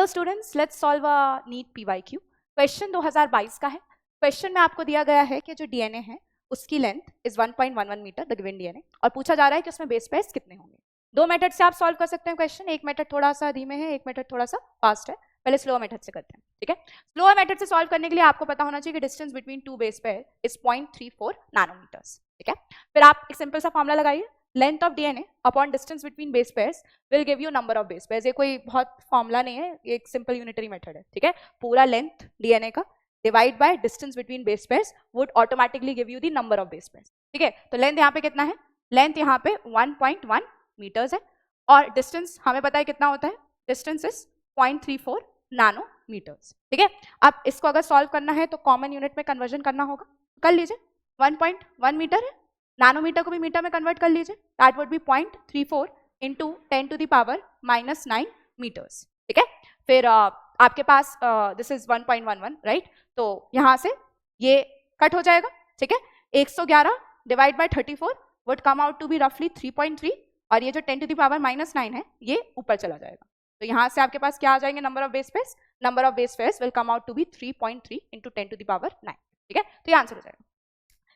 Hello students, let's solve a NEET PYQ. Question 2022 का है। Question में आपको दिया गया है कि जो डीएनए है उसकी length is 1.11 metre, the given DNA, और पूछा जा रहा है कि उसमें बेस पेयर्स कितने होंगे। दो मेथड से आप सॉल्व कर सकते हैं क्वेश्चन। एक मेथड थोड़ा सा धीमे है, एक मेथड थोड़ा सा फास्ट है। पहले स्लोअर मेथड से करते हैं, ठीक है। स्लोअर मेथड से सॉल्व करने के लिए आपको पता होना चाहिए कि distance between two base pair is 0.34 nanometres, ठीक है। फिर आप एक सिंपल सा फॉर्मूला लगाइए, length of DNA upon distance between base pairs will give you number of base pairs. ये कोई बहुत फॉर्मूला नहीं है, ये एक सिंपल यूनिटरी मेथड है, ठीक है। पूरा लेंथ डीएनए का divide by distance between base pairs would automatically give you the number of base pairs, ठीक है। तो लेंथ यहाँ पे कितना है? लेंथ यहाँ पे 1.1 मीटर्स है और डिस्टेंस हमें पता है कितना होता है, डिस्टेंस इज 0.34 नैनोमीटर्स, ठीक है। अब इसको अगर सॉल्व करना है तो कॉमन यूनिट में कन्वर्जन करना होगा, कर लीजिए। 1.1 मीटर है, नैनोमीटर को भी मीटर में कन्वर्ट कर लीजिए, that would be 0.34 into 10 to the power -9 metres, ठीक है। फिर आपके पास दिस इज 1.11, राइट, तो यहाँ से ये कट हो जाएगा, ठीक है। 111 divide by 34 would come out to be रफली 3.3, और ये जो 10 टू द पावर -9 है ये ऊपर चला जाएगा। तो यहाँ से आपके पास क्या आ जाएंगे number of base pairs? Number of base pairs will come out to be 3.3 into 10 to the power 9, ठीक है। तो ये आंसर हो जाएगा।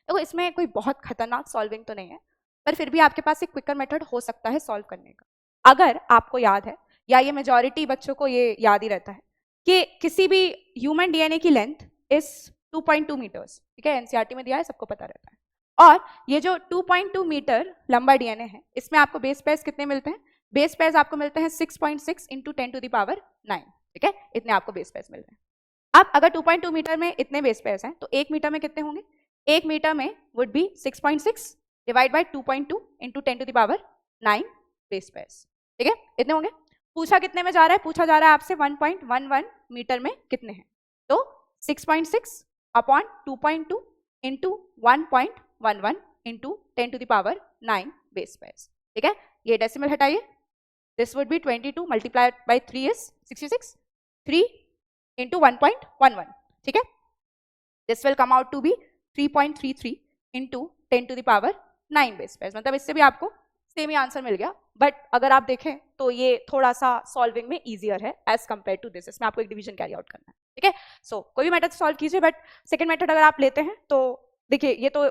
तो इसमें कोई बहुत खतरनाक सॉल्विंग तो नहीं है, पर फिर भी आपके पास एक क्विकर मेथड हो सकता है सॉल्व करने का। अगर आपको याद है, या ये मेजॉरिटी बच्चों को ये याद ही रहता है कि किसी भी ह्यूमन डीएनए की लेंथ इज 2.2 मीटर्स, ठीक है। एनसीईआरटी में दिया है, सबको पता रहता है। और ये जो 2.2 मीटर लंबा डीएनए है, इसमें आपको बेस पेयर्स कितने मिलते हैं? बेस पेयर्स आपको मिलते हैं 6.6 इंटू 10 टू द पावर 9, ठीक है। इतने आपको बेस पेयर्स मिल रहे हैं। अब अगर 2.2 मीटर में इतने बेस पेयर्स हैं तो 1 मीटर में कितने होंगे? 1 मीटर में would be 6.6 divide by 2.2 into 10 to the power 9 base pairs, ठीक है। इतने होंगे। पूछा कितने में जा रहा है? पूछा जा रहा है आपसे 1.11 मीटर में कितने हैं, तो 6.6 upon 2.2 into 1.11 into 10 to the power 9 base pairs, ठीक है। ये डेसिमल हटाइए, this would be 22 multiplied by 3 is 66, 3 into 1.11, ठीक है। This will come out to be 3.33 into 10 to the power 9 base pairs. मतलब इससे भी आपको सेम ही आंसर मिल गया, बट अगर आप देखें तो ये थोड़ा सा सॉल्विंग में इजियर है एज कंपेयर टू दिस। इसमें आपको एक डिवीजन कैरी आउट करना है, ठीक है। सो कोई भी मेथड सॉल्व कीजिए, बट सेकंड मेथड अगर आप लेते हैं तो देखिए, ये तो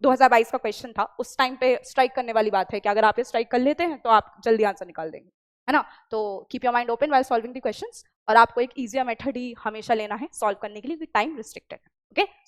2022 का क्वेश्चन था, उस टाइम पे स्ट्राइक करने वाली बात है कि अगर आप ये स्ट्राइक कर लेते हैं तो आप जल्दी आंसर निकाल देंगे, है ना। तो keep your mind open while solving the questions, और आपको एक इजियर मेथड ही हमेशा लेना है सॉल्व करने के लिए, टाइम रिस्ट्रिक्टेड है, ओके।